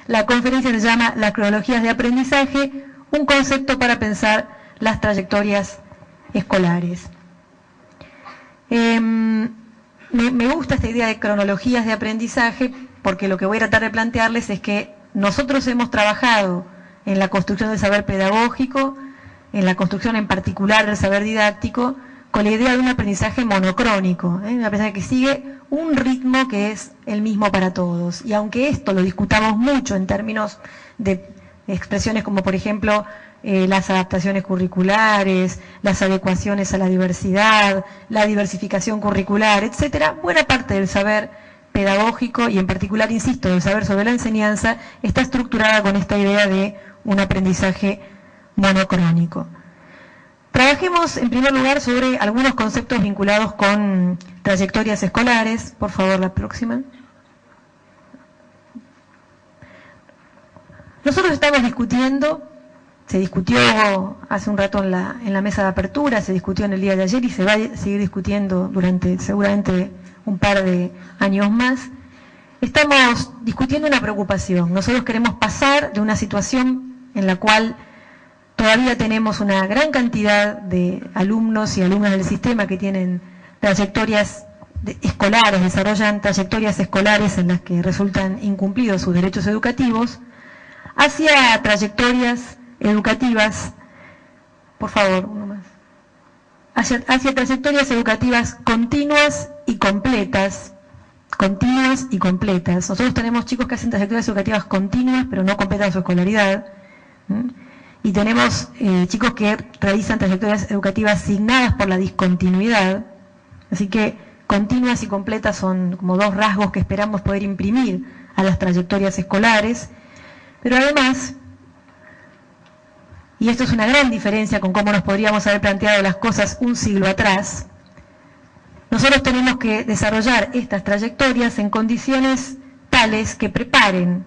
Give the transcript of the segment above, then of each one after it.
La conferencia se llama Las cronologías de aprendizaje, un concepto para pensar las trayectorias escolares. Me gusta esta idea de cronologías de aprendizaje porque lo que voy a tratar de plantearles es que nosotros hemos trabajado en la construcción del saber pedagógico, en la construcción en particular del saber didáctico, con la idea de un aprendizaje monocrónico, un aprendizaje que sigue un ritmo que es el mismo para todos. Y aunque esto lo discutamos mucho en términos de expresiones como, por ejemplo, las adaptaciones curriculares, las adecuaciones a la diversidad, la diversificación curricular, etcétera, buena parte del saber pedagógico y en particular, insisto, del saber sobre la enseñanza está estructurada con esta idea de un aprendizaje monocrónico. Trabajemos en primer lugar sobre algunos conceptos vinculados con trayectorias escolares. Por favor, la próxima. Nosotros estamos discutiendo, se discutió hace un rato en la mesa de apertura, se discutió en el día de ayer y se va a seguir discutiendo durante seguramente un par de años más. Estamos discutiendo una preocupación. Nosotros queremos pasar de una situación en la cual todavía tenemos una gran cantidad de alumnos y alumnas del sistema que tienen trayectorias escolares, desarrollan trayectorias escolares en las que resultan incumplidos sus derechos educativos, hacia trayectorias educativas, por favor, uno más, hacia trayectorias educativas continuas y completas. Nosotros tenemos chicos que hacen trayectorias educativas continuas, pero no completan su escolaridad. Y tenemos chicos que realizan trayectorias educativas signadas por la discontinuidad. Así que continuas y completas son como dos rasgos que esperamos poder imprimir a las trayectorias escolares. Pero además, y esto es una gran diferencia con cómo nos podríamos haber planteado las cosas un siglo atrás, nosotros tenemos que desarrollar estas trayectorias en condiciones tales que preparen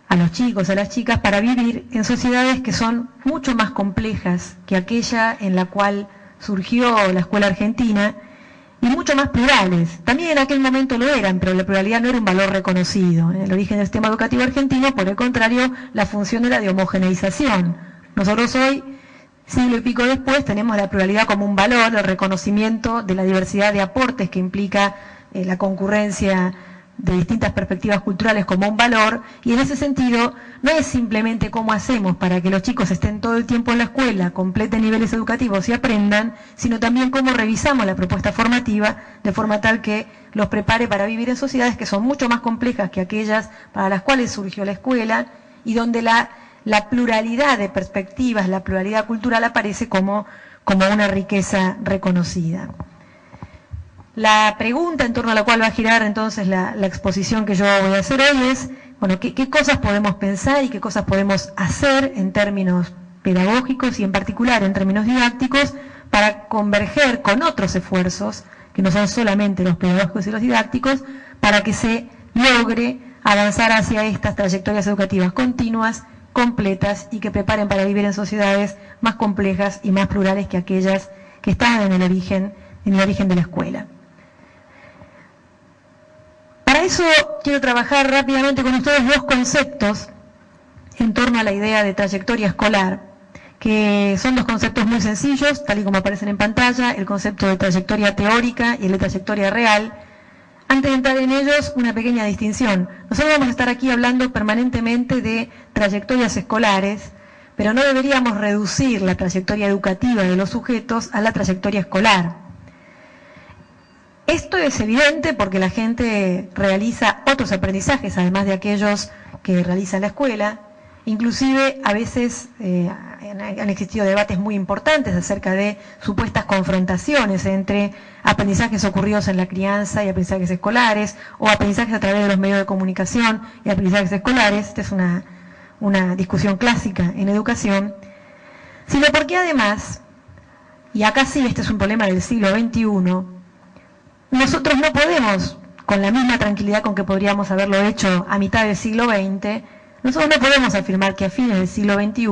a los chicos, a las chicas, para vivir en sociedades que son mucho más complejas que aquella en la cual surgió la escuela argentina y mucho más plurales. También en aquel momento lo eran, pero la pluralidad no era un valor reconocido. En el origen del sistema educativo argentino, por el contrario, la función era de homogeneización. Nosotros hoy, siglo y pico después, tenemos la pluralidad como un valor, el reconocimiento de la diversidad de aportes que implica la concurrencia de distintas perspectivas culturales como un valor, y en ese sentido no es simplemente cómo hacemos para que los chicos estén todo el tiempo en la escuela, completen niveles educativos y aprendan, sino también cómo revisamos la propuesta formativa de forma tal que los prepare para vivir en sociedades que son mucho más complejas que aquellas para las cuales surgió la escuela y donde la pluralidad de perspectivas, la pluralidad cultural aparece como una riqueza reconocida. La pregunta en torno a la cual va a girar entonces la exposición que yo voy a hacer hoy es, bueno, ¿qué cosas podemos pensar y qué cosas podemos hacer en términos pedagógicos y en particular en términos didácticos para converger con otros esfuerzos, que no son solamente los pedagógicos y los didácticos, para que se logre avanzar hacia estas trayectorias educativas continuas, completas y que preparen para vivir en sociedades más complejas y más plurales que aquellas que están en el origen de la escuela? Para eso quiero trabajar rápidamente con ustedes dos conceptos en torno a la idea de trayectoria escolar, que son dos conceptos muy sencillos, tal y como aparecen en pantalla, el concepto de trayectoria teórica y el de trayectoria real. Antes de entrar en ellos, una pequeña distinción. Nosotros vamos a estar aquí hablando permanentemente de trayectorias escolares, pero no deberíamos reducir la trayectoria educativa de los sujetos a la trayectoria escolar. Esto es evidente porque la gente realiza otros aprendizajes, además de aquellos que realiza en la escuela. Inclusive, a veces han existido debates muy importantes acerca de supuestas confrontaciones entre aprendizajes ocurridos en la crianza y aprendizajes escolares, o aprendizajes a través de los medios de comunicación y aprendizajes escolares. Esta es una discusión clásica en educación. Sino porque además, y acá sí este es un problema del siglo XXI, nosotros no podemos, con la misma tranquilidad con que podríamos haberlo hecho a mitad del siglo XX, nosotros no podemos afirmar que a fines del siglo XXI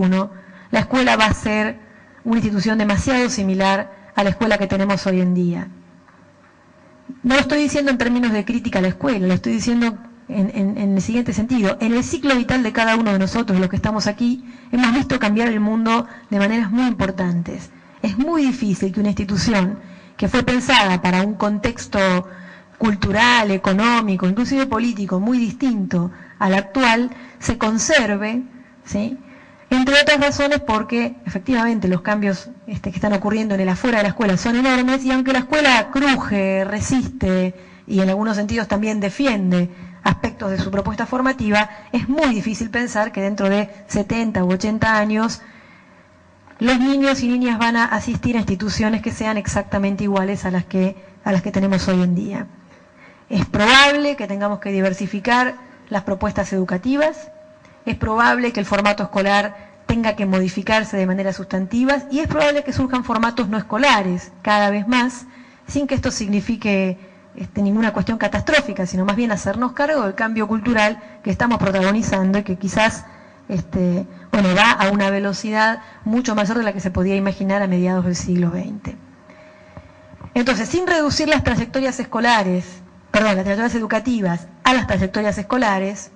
la escuela va a ser una institución demasiado similar a la escuela que tenemos hoy en día. No lo estoy diciendo en términos de crítica a la escuela, lo estoy diciendo en el siguiente sentido. En el ciclo vital de cada uno de nosotros, los que estamos aquí, hemos visto cambiar el mundo de maneras muy importantes. Es muy difícil que una institución que fue pensada para un contexto cultural, económico, inclusive político, muy distinto al actual, se conserve, ¿sí? Entre otras razones porque efectivamente los cambios que están ocurriendo en el afuera de la escuela son enormes, y aunque la escuela cruje, resiste y en algunos sentidos también defiende aspectos de su propuesta formativa, es muy difícil pensar que dentro de 70 u 80 años los niños y niñas van a asistir a instituciones que sean exactamente iguales a las que tenemos hoy en día. Es probable que tengamos que diversificar las propuestas educativas, es probable que el formato escolar tenga que modificarse de manera sustantiva, y es probable que surjan formatos no escolares cada vez más, sin que esto signifique ninguna cuestión catastrófica, sino más bien hacernos cargo del cambio cultural que estamos protagonizando y que quizás va a una velocidad mucho mayor de la que se podía imaginar a mediados del siglo XX. Entonces, sin reducir las trayectorias educativas a las trayectorias escolares,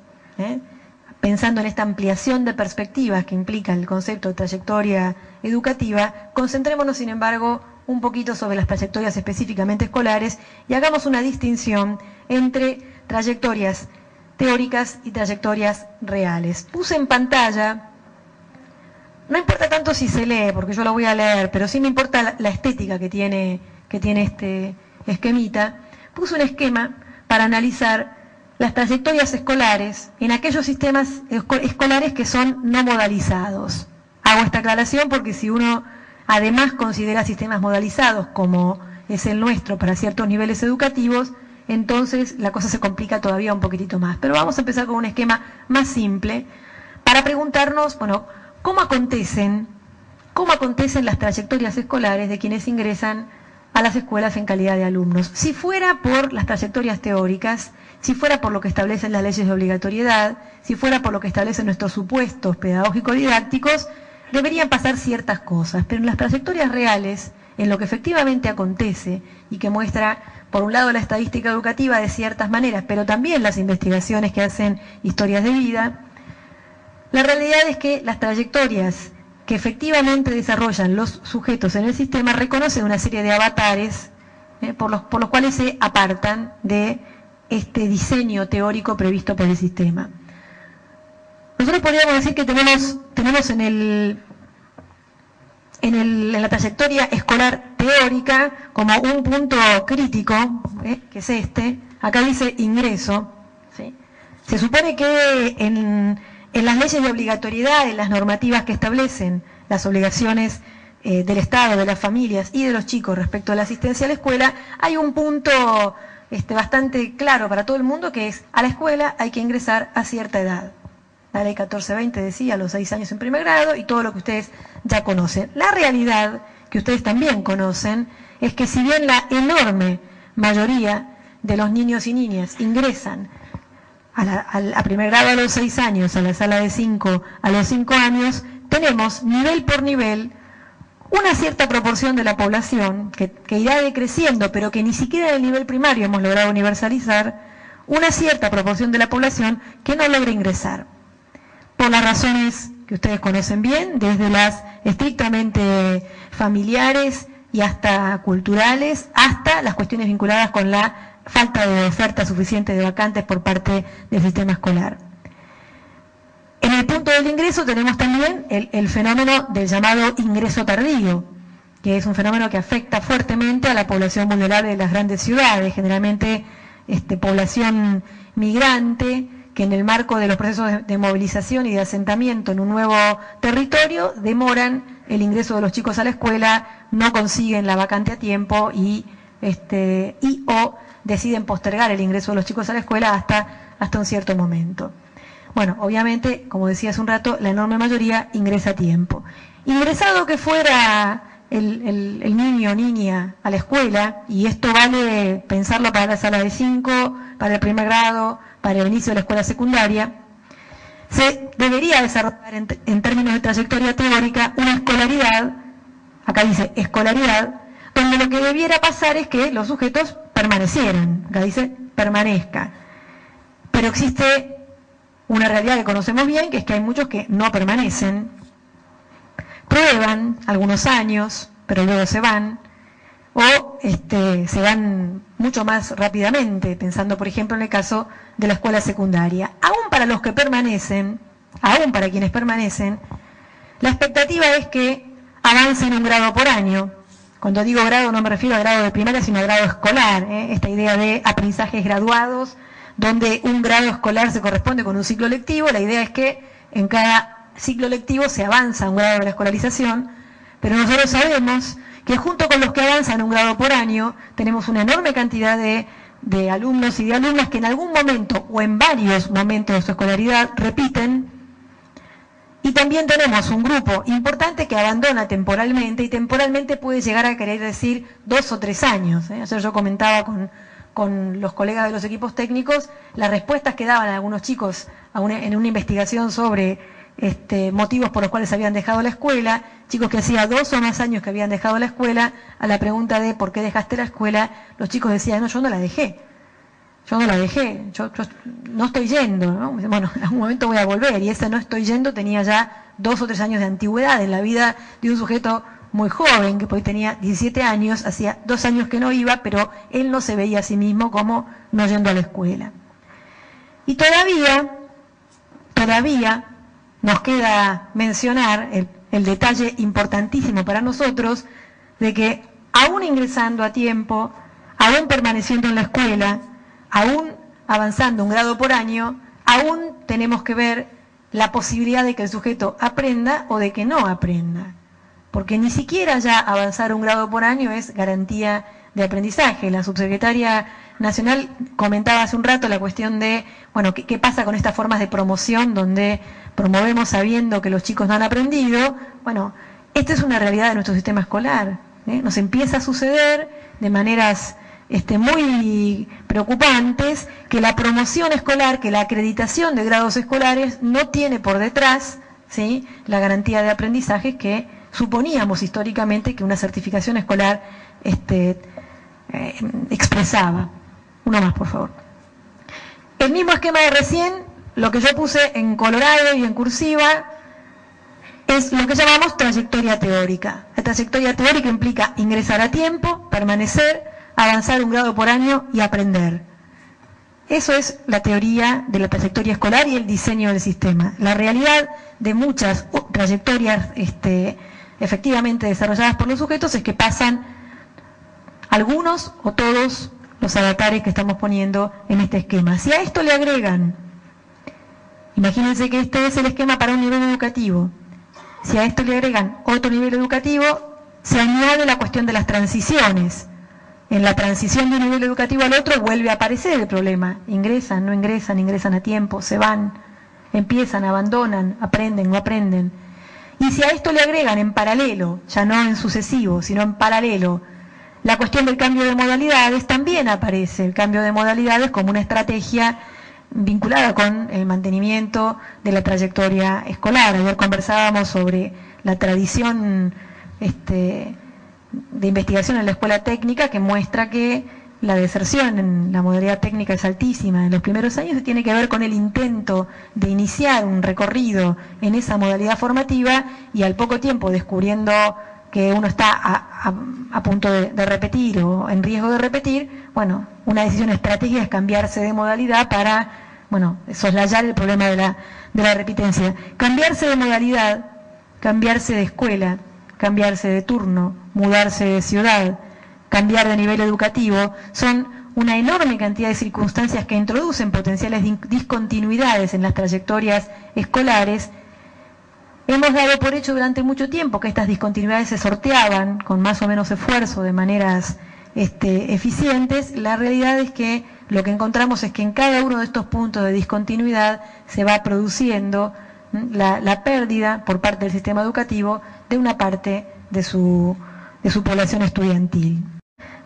pensando en esta ampliación de perspectivas que implica el concepto de trayectoria educativa, concentrémonos, sin embargo, un poquito sobre las trayectorias específicamente escolares y hagamos una distinción entre trayectorias teóricas y trayectorias reales. Puse en pantalla, no importa tanto si se lee, porque yo lo voy a leer, pero sí me importa la estética que tiene este esquemita. Puse un esquema para analizar las trayectorias escolares en aquellos sistemas escolares que son no modalizados. Hago esta aclaración porque si uno además considera sistemas modalizados, como es el nuestro para ciertos niveles educativos, entonces la cosa se complica todavía un poquitito más. Pero vamos a empezar con un esquema más simple para preguntarnos, ¿cómo acontecen las trayectorias escolares de quienes ingresan a las escuelas en calidad de alumnos? Si fuera por las trayectorias teóricas, si fuera por lo que establecen las leyes de obligatoriedad, si fuera por lo que establecen nuestros supuestos pedagógico-didácticos, deberían pasar ciertas cosas, pero en las trayectorias reales, en lo que efectivamente acontece y que muestra, por un lado, la estadística educativa de ciertas maneras, pero también las investigaciones que hacen historias de vida, la realidad es que las trayectorias que efectivamente desarrollan los sujetos en el sistema reconocen una serie de avatares por los cuales se apartan de este diseño teórico previsto por el sistema. Nosotros podríamos decir que tenemos en la trayectoria escolar teórica como un punto crítico, que es acá dice ingreso, ¿sí? Se supone que en las leyes de obligatoriedad, en las normativas que establecen las obligaciones del Estado, de las familias y de los chicos respecto a la asistencia a la escuela, hay un punto bastante claro para todo el mundo, que es: a la escuela hay que ingresar a cierta edad. La ley 1420 decía a los 6 años en primer grado, y todo lo que ustedes ya conocen. La realidad, que ustedes también conocen, es que si bien la enorme mayoría de los niños y niñas ingresan a primer grado a los 6 años, a la sala de 5 a los 5 años, tenemos nivel por nivel una cierta proporción de la población que irá decreciendo, pero que ni siquiera en el nivel primario hemos logrado universalizar, una cierta proporción de la población que no logra ingresar, por las razones que ustedes conocen bien, desde las estrictamente familiares y hasta culturales, hasta las cuestiones vinculadas con la falta de oferta suficiente de vacantes por parte del sistema escolar. En el punto del ingreso tenemos también el fenómeno del llamado ingreso tardío, que es un fenómeno que afecta fuertemente a la población vulnerable de las grandes ciudades, generalmente población migrante, que en el marco de los procesos de movilización y de asentamiento en un nuevo territorio demoran el ingreso de los chicos a la escuela, no consiguen la vacante a tiempo y o deciden postergar el ingreso de los chicos a la escuela hasta un cierto momento. Bueno, obviamente, como decía hace un rato, la enorme mayoría ingresa a tiempo. Ingresado que fuera el niño o niña a la escuela, y esto vale pensarlo para la sala de 5, para el primer grado, para el inicio de la escuela secundaria, se debería desarrollar en términos de trayectoria teórica una escolaridad, acá dice escolaridad, donde lo que debiera pasar es que los sujetos permanecieran, acá dice permanezca. Pero existe una realidad que conocemos bien, que es que hay muchos que no permanecen, prueban algunos años, pero luego se van, o se van mucho más rápidamente, pensando por ejemplo en el caso de la escuela secundaria. Aún para los que permanecen, aún para quienes permanecen, la expectativa es que avancen un grado por año. Cuando digo grado no me refiero a grado de primaria, sino a grado escolar, esta idea de aprendizajes graduados, donde un grado escolar se corresponde con un ciclo lectivo. La idea es que en cada ciclo lectivo se avanza un grado de la escolarización, pero nosotros sabemos que junto con los que avanzan un grado por año, tenemos una enorme cantidad de alumnos y de alumnas que en algún momento o en varios momentos de su escolaridad repiten, y también tenemos un grupo importante que abandona temporalmente, y temporalmente puede llegar a querer decir 2 o 3 años. Ayer yo comentaba con los colegas de los equipos técnicos las respuestas que daban algunos chicos en una investigación sobre motivos por los cuales habían dejado la escuela, chicos que hacía 2 o más años que habían dejado la escuela. A la pregunta de ¿por qué dejaste la escuela?, los chicos decían: no, yo no la dejé, yo no estoy yendo, ¿no? Bueno, en algún momento voy a volver, y ese no estoy yendo tenía ya 2 o 3 años de antigüedad en la vida de un sujeto muy joven, que hoy tenía 17 años, hacía 2 años que no iba, pero él no se veía a sí mismo como no yendo a la escuela. Y todavía nos queda mencionar el detalle importantísimo para nosotros de que aún ingresando a tiempo, aún permaneciendo en la escuela, aún avanzando un grado por año, aún tenemos que ver la posibilidad de que el sujeto aprenda o de que no aprenda. Porque ni siquiera ya avanzar un grado por año es garantía de aprendizaje. La subsecretaria nacional comentaba hace un rato la cuestión de, bueno, ¿qué pasa con estas formas de promoción donde promovemos sabiendo que los chicos no han aprendido? Bueno, esta es una realidad de nuestro sistema escolar. Nos empieza a suceder de maneras muy preocupantes que la promoción escolar, que la acreditación de grados escolares no tiene por detrás, ¿sí?, la garantía de aprendizaje que suponíamos históricamente que una certificación escolar expresaba. Uno más, por favor. El mismo esquema de recién, lo que yo puse en colorado y en cursiva, es lo que llamamos trayectoria teórica. La trayectoria teórica implica ingresar a tiempo, permanecer, avanzar un grado por año y aprender. Eso es la teoría de la trayectoria escolar y el diseño del sistema. La realidad de muchas trayectorias efectivamente desarrolladas por los sujetos es que pasan algunos o todos los avatares que estamos poniendo en este esquema. Si a esto le agregan, imagínense que este es el esquema para un nivel educativo, si a esto le agregan otro nivel educativo, se añade la cuestión de las transiciones. En la transición de un nivel educativo al otro vuelve a aparecer el problema. Ingresan, no ingresan, ingresan a tiempo, se van, empiezan, abandonan, aprenden, no aprenden. Y si a esto le agregan en paralelo, ya no en sucesivo, sino en paralelo, la cuestión del cambio de modalidades, también aparece el cambio de modalidades como una estrategia vinculada con el mantenimiento de la trayectoria escolar. Ayer conversábamos sobre la tradición de investigación en la escuela técnica que muestra que la deserción en la modalidad técnica es altísima en los primeros años y tiene que ver con el intento de iniciar un recorrido en esa modalidad formativa y al poco tiempo descubriendo que uno está a punto de repetir o en riesgo de repetir, bueno, una decisión estratégica es cambiarse de modalidad para, bueno, soslayar el problema de la repitencia. Cambiarse de modalidad, cambiarse de escuela, cambiarse de turno, mudarse de ciudad, cambiar de nivel educativo, son una enorme cantidad de circunstancias que introducen potenciales discontinuidades en las trayectorias escolares. Hemos dado por hecho durante mucho tiempo que estas discontinuidades se sorteaban con más o menos esfuerzo de maneras eficientes. La realidad es que lo que encontramos es que en cada uno de estos puntos de discontinuidad se va produciendo la pérdida por parte del sistema educativo de una parte de su población estudiantil.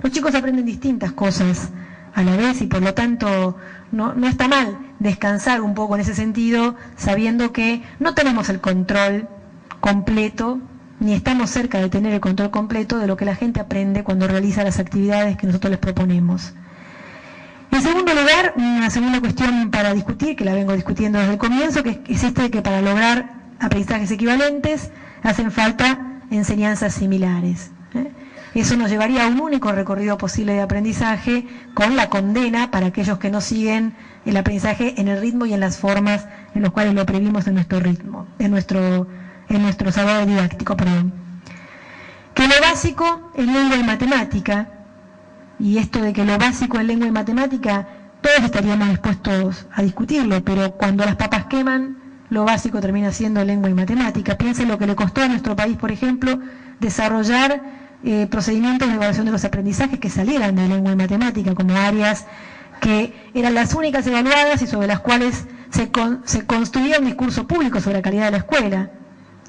Los chicos aprenden distintas cosas a la vez y por lo tanto no está mal descansar un poco en ese sentido, sabiendo que no tenemos el control completo, ni estamos cerca de tener el control completo de lo que la gente aprende cuando realiza las actividades que nosotros les proponemos. El segundo lugar, una segunda cuestión para discutir, que la vengo discutiendo desde el comienzo, que es de que para lograr aprendizajes equivalentes hacen falta enseñanzas similares. Eso nos llevaría a un único recorrido posible de aprendizaje, con la condena para aquellos que no siguen el aprendizaje en el ritmo y en las formas en los cuales lo previmos en nuestro ritmo, en nuestro saber didáctico, perdón. Que lo básico es lengua y matemática, y esto de que lo básico es lengua y matemática, todos estaríamos dispuestos a discutirlo, pero cuando las papas queman, lo básico termina siendo lengua y matemática. Piensen lo que le costó a nuestro país, por ejemplo, desarrollar procedimientos de evaluación de los aprendizajes que salieran de lengua y matemática como áreas que eran las únicas evaluadas y sobre las cuales se construía un discurso público sobre la calidad de la escuela,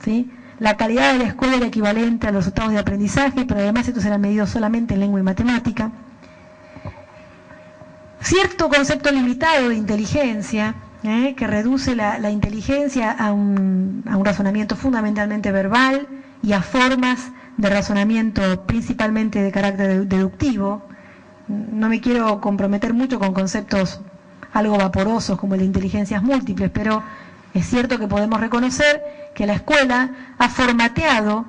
¿sí? La calidad de la escuela era equivalente a los resultados de aprendizaje, pero además estos eran medidos solamente en lengua y matemática. Cierto concepto limitado de inteligencia, que reduce la inteligencia a un razonamiento fundamentalmente verbal y a formas de razonamiento principalmente de carácter deductivo. No me quiero comprometer mucho con conceptos algo vaporosos como el de inteligencias múltiples, pero es cierto que podemos reconocer que la escuela ha formateado,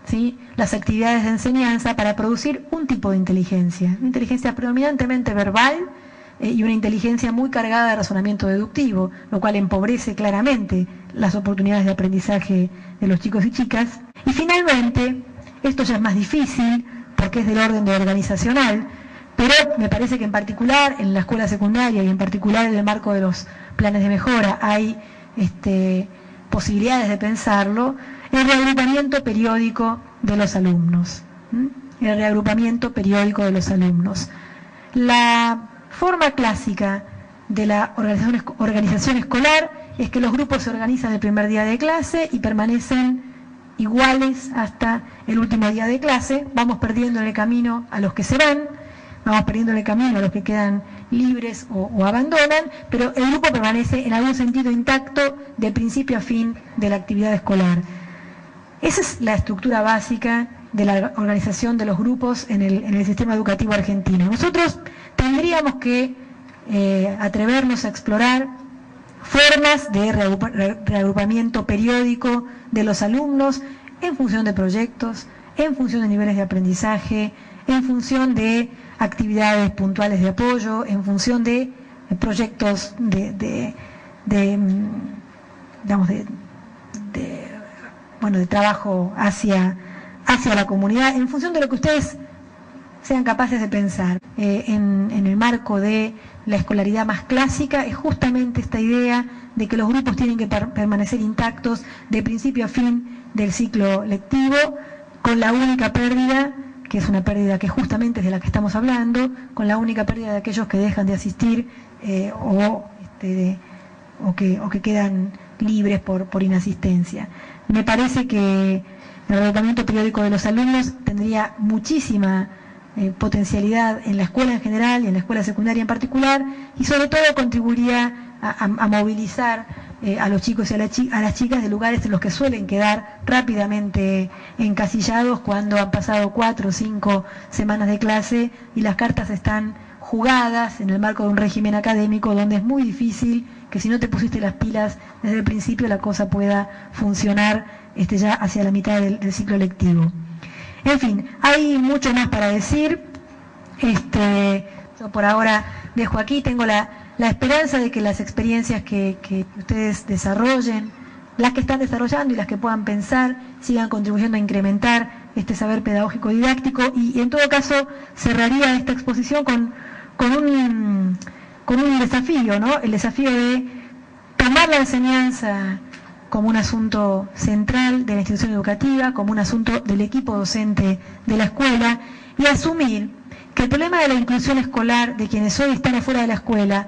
¿sí?, las actividades de enseñanza para producir un tipo de inteligencia, una inteligencia predominantemente verbal y una inteligencia muy cargada de razonamiento deductivo, lo cual empobrece claramente las oportunidades de aprendizaje de los chicos y chicas. Y finalmente, esto ya es más difícil porque es del orden de organizacional, pero me parece que en particular en la escuela secundaria y en particular en el marco de los planes de mejora hay posibilidades de pensarlo, el reagrupamiento periódico de los alumnos. El reagrupamiento periódico de los alumnos. La forma clásica de la organización escolar es que los grupos se organizan el primer día de clase y permanecen iguales hasta el último día de clase. Vamos perdiendo en el camino a los que se van, vamos perdiendo en el camino a los que quedan libres o abandonan, pero el grupo permanece en algún sentido intacto de principio a fin de la actividad escolar. Esa es la estructura básica de la organización de los grupos en el sistema educativo argentino. Nosotros tendríamos que atrevernos a explorar formas de reagrupamiento periódico de los alumnos en función de proyectos, en función de niveles de aprendizaje, en función de actividades puntuales de apoyo, en función de proyectos de trabajo hacia la comunidad, en función de lo que ustedes sean capaces de pensar. En el marco de la escolaridad más clásica es justamente esta idea de que los grupos tienen que permanecer intactos de principio a fin del ciclo lectivo, con la única pérdida, que es una pérdida que justamente es de la que estamos hablando, con la única pérdida de aquellos que dejan de asistir o que quedan libres por inasistencia. Me parece que el reagrupamiento periódico de los alumnos tendría muchísima potencialidad en la escuela en general y en la escuela secundaria en particular, y sobre todo contribuiría a movilizar a los chicos y a las chicas de lugares en los que suelen quedar rápidamente encasillados cuando han pasado 4 o 5 semanas de clase y las cartas están jugadas en el marco de un régimen académico donde es muy difícil que, si no te pusiste las pilas desde el principio, la cosa pueda funcionar ya hacia la mitad del ciclo lectivo. En fin, hay mucho más para decir. Yo por ahora dejo aquí. Tengo la esperanza de que las experiencias que ustedes desarrollen, las que están desarrollando y las que puedan pensar, sigan contribuyendo a incrementar este saber pedagógico didáctico, y en todo caso cerraría esta exposición con un desafío, ¿no? El desafío de tomar la enseñanza como un asunto central de la institución educativa, como un asunto del equipo docente de la escuela, y asumir que el problema de la inclusión escolar de quienes hoy están afuera de la escuela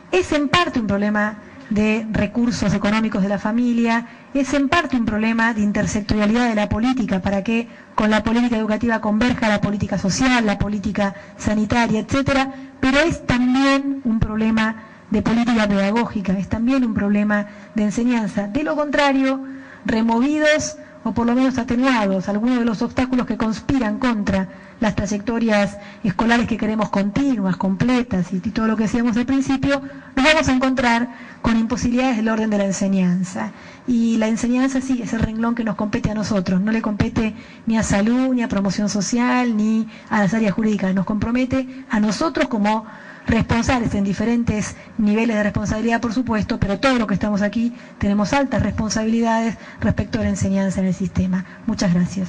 es en parte un problema de recursos económicos de la familia, es en parte un problema de intersectorialidad de la política, para que con la política educativa converja la política social, la política sanitaria, etcétera, pero es también un problema de política pedagógica, es también un problema de enseñanza. De lo contrario, removidos o por lo menos atenuados algunos de los obstáculos que conspiran contra las trayectorias escolares que queremos continuas, completas y todo lo que decíamos al principio, nos vamos a encontrar con imposibilidades del orden de la enseñanza. Y la enseñanza sí es el renglón que nos compete a nosotros, no le compete ni a salud, ni a promoción social, ni a las áreas jurídicas, nos compromete a nosotros como responsables en diferentes niveles de responsabilidad, por supuesto, pero todos los que estamos aquí tenemos altas responsabilidades respecto a la enseñanza en el sistema. Muchas gracias.